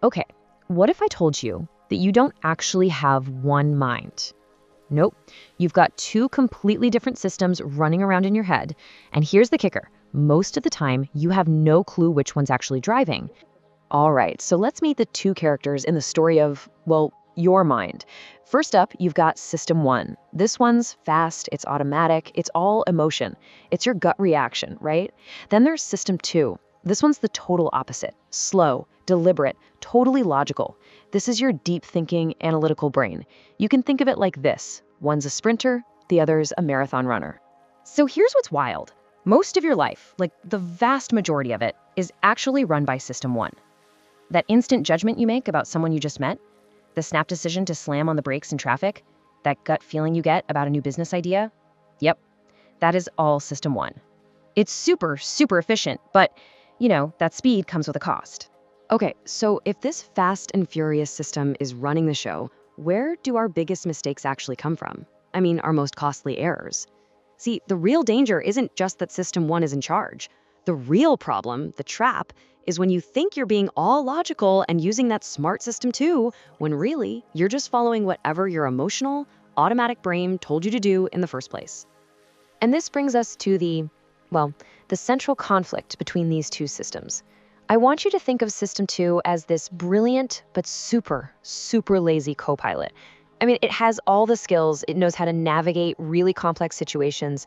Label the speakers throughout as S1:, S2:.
S1: Okay, what if I told you that you don't actually have one mind? Nope. You've got two completely different systems running around in your head. And here's the kicker. Most of the time, you have no clue which one's actually driving. All right, so let's meet the two characters in the story of, well, your mind. First up, you've got System 1. This one's fast, it's automatic, it's all emotion. It's your gut reaction, right? Then there's System 2. This one's the total opposite. Slow, deliberate, totally logical. This is your deep thinking, analytical brain. You can think of it like this. One's a sprinter, the other's a marathon runner. So here's what's wild. Most of your life, like the vast majority of it, is actually run by System 1. That instant judgment you make about someone you just met, the snap decision to slam on the brakes in traffic, that gut feeling you get about a new business idea, yep, that is all System 1. It's super, super efficient, but, that speed comes with a cost. Okay, so if this fast and furious system is running the show, where do our biggest mistakes actually come from? I mean, our most costly errors. See, the real danger isn't just that System 1 is in charge. The real problem, the trap, is when you think you're being all logical and using that smart System 2, when really, you're just following whatever your emotional, automatic brain told you to do in the first place. And this brings us to the central conflict between these two systems. I want you to think of System 2 as this brilliant but super, super lazy co-pilot. I mean, it has all the skills, it knows how to navigate really complex situations,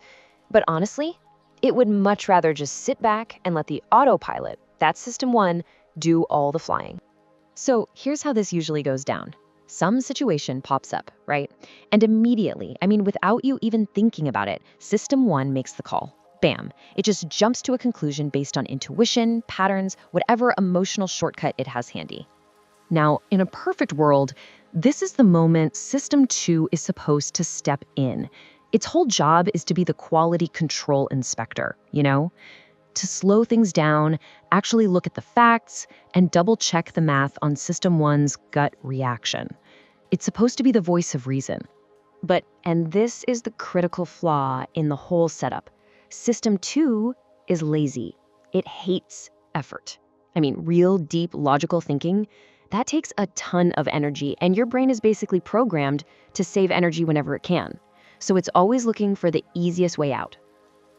S1: but honestly, it would much rather just sit back and let the autopilot, that's System 1, do all the flying. So here's how this usually goes down. Some situation pops up, right? And immediately, without you even thinking about it, System 1 makes the call. Bam. It just jumps to a conclusion based on intuition, patterns, whatever emotional shortcut it has handy. Now, in a perfect world, this is the moment System 2 is supposed to step in. Its whole job is to be the quality control inspector, to slow things down, actually look at the facts, and double-check the math on System 1's gut reaction. It's supposed to be the voice of reason. And this is the critical flaw in the whole setup. System 2 is lazy. It hates effort. Real deep logical thinking, that takes a ton of energy, and your brain is basically programmed to save energy whenever it can. So it's always looking for the easiest way out.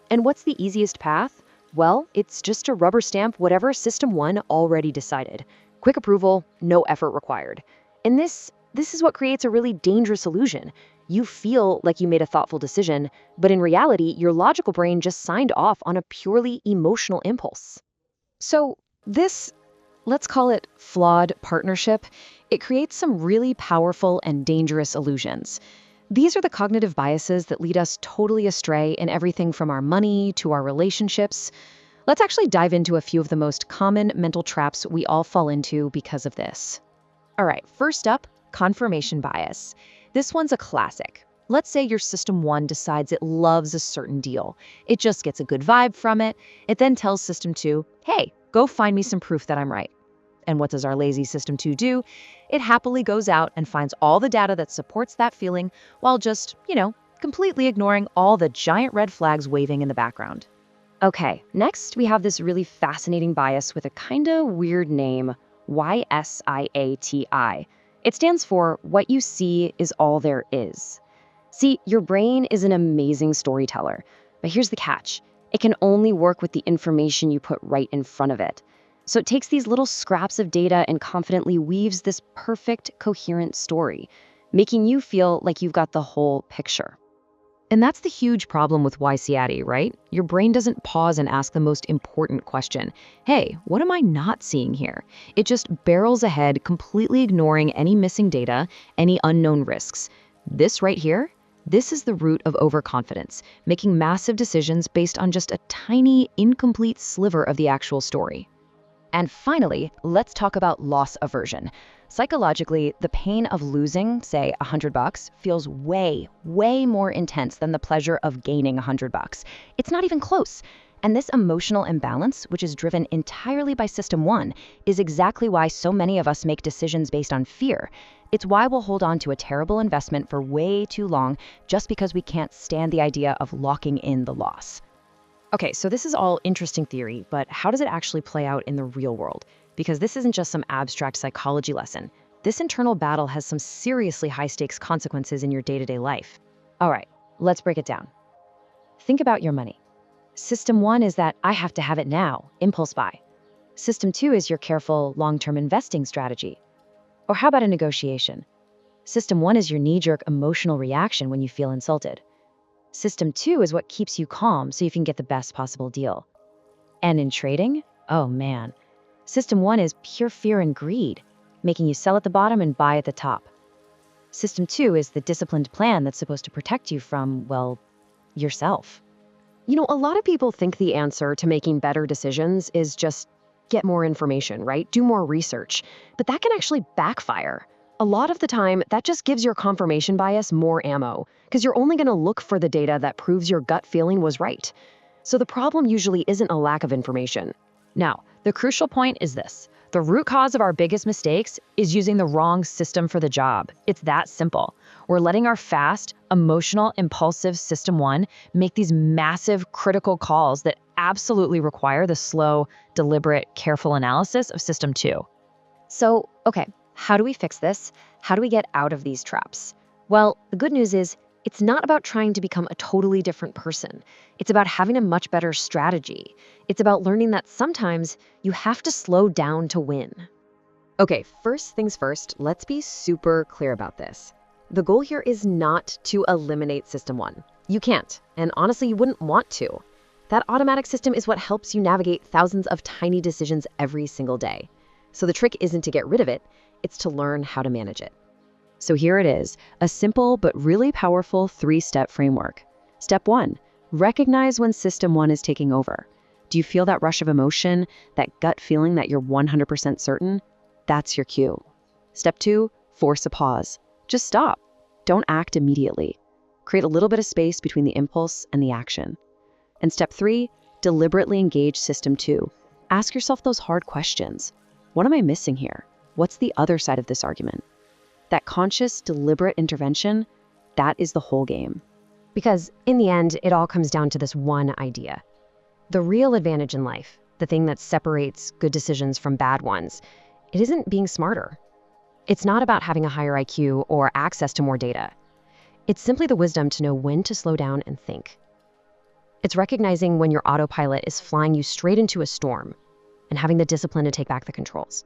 S1: And what's the easiest path? Well, it's just to rubber stamp whatever System 1 already decided. Quick approval, no effort required. And this is what creates a really dangerous illusion. You feel like you made a thoughtful decision, but in reality, your logical brain just signed off on a purely emotional impulse. So this, let's call it flawed partnership, it creates some really powerful and dangerous illusions. These are the cognitive biases that lead us totally astray in everything from our money to our relationships. Let's actually dive into a few of the most common mental traps we all fall into because of this. All right, first up, confirmation bias. This one's a classic. Let's say your System 1 decides it loves a certain deal. It just gets a good vibe from it. It then tells System 2, hey, go find me some proof that I'm right. And what does our lazy System 2 do? It happily goes out and finds all the data that supports that feeling while just, completely ignoring all the giant red flags waving in the background. Okay, next we have this really fascinating bias with a kinda weird name, YSIATI. It stands for what you see is all there is. See, your brain is an amazing storyteller, but here's the catch. It can only work with the information you put right in front of it. So it takes these little scraps of data and confidently weaves this perfect, coherent story, making you feel like you've got the whole picture. And that's the huge problem with YSIATI, right? Your brain doesn't pause and ask the most important question. Hey, what am I not seeing here? It just barrels ahead, completely ignoring any missing data, any unknown risks. This right here, this is the root of overconfidence, making massive decisions based on just a tiny, incomplete sliver of the actual story. And finally, let's talk about loss aversion. Psychologically, the pain of losing, say, $100 feels way, way more intense than the pleasure of gaining $100. It's not even close. And this emotional imbalance, which is driven entirely by System 1, is exactly why so many of us make decisions based on fear. It's why we'll hold on to a terrible investment for way too long just because we can't stand the idea of locking in the loss. Okay, so this is all interesting theory, but how does it actually play out in the real world? because this isn't just some abstract psychology lesson. This internal battle has some seriously high-stakes consequences in your day-to-day life. All right, let's break it down. Think about your money. System 1 is that I have to have it now, impulse buy. System 2 is your careful, long-term investing strategy. Or how about a negotiation? System 1 is your knee-jerk emotional reaction when you feel insulted. System 2 is what keeps you calm so you can get the best possible deal. And in trading, oh man, System 1 is pure fear and greed, making you sell at the bottom and buy at the top. System 2 is the disciplined plan that's supposed to protect you from, well, yourself.
S2: A lot of people think the answer to making better decisions is just get more information, right? Do more research. But that can actually backfire. A lot of the time, that just gives your confirmation bias more ammo, because you're only going to look for the data that proves your gut feeling was right. So the problem usually isn't a lack of information.
S1: Now, the crucial point is this. The root cause of our biggest mistakes is using the wrong system for the job. It's that simple. We're letting our fast, emotional, impulsive System 1 make these massive, critical calls that absolutely require the slow, deliberate, careful analysis of System 2.
S2: So, okay, how do we fix this? How do we get out of these traps? Well, the good news is it's not about trying to become a totally different person. It's about having a much better strategy. It's about learning that sometimes you have to slow down to win. Okay, first things first, let's be super clear about this. The goal here is not to eliminate System 1. You can't, and honestly, you wouldn't want to. That automatic system is what helps you navigate thousands of tiny decisions every single day. So the trick isn't to get rid of it, it's to learn how to manage it. So here it is, a simple but really powerful 3-step framework. Step 1, recognize when System 1 is taking over. Do you feel that rush of emotion, that gut feeling that you're 100% certain? That's your cue. Step 2, force a pause. Just stop. Don't act immediately. Create a little bit of space between the impulse and the action. And step 3, deliberately engage System 2. Ask yourself those hard questions. What am I missing here? What's the other side of this argument? That conscious, deliberate intervention, that is the whole game. Because in the end, it all comes down to this one idea. The real advantage in life, the thing that separates good decisions from bad ones, it isn't being smarter. It's not about having a higher IQ or access to more data. It's simply the wisdom to know when to slow down and think. It's recognizing when your autopilot is flying you straight into a storm and having the discipline to take back the controls.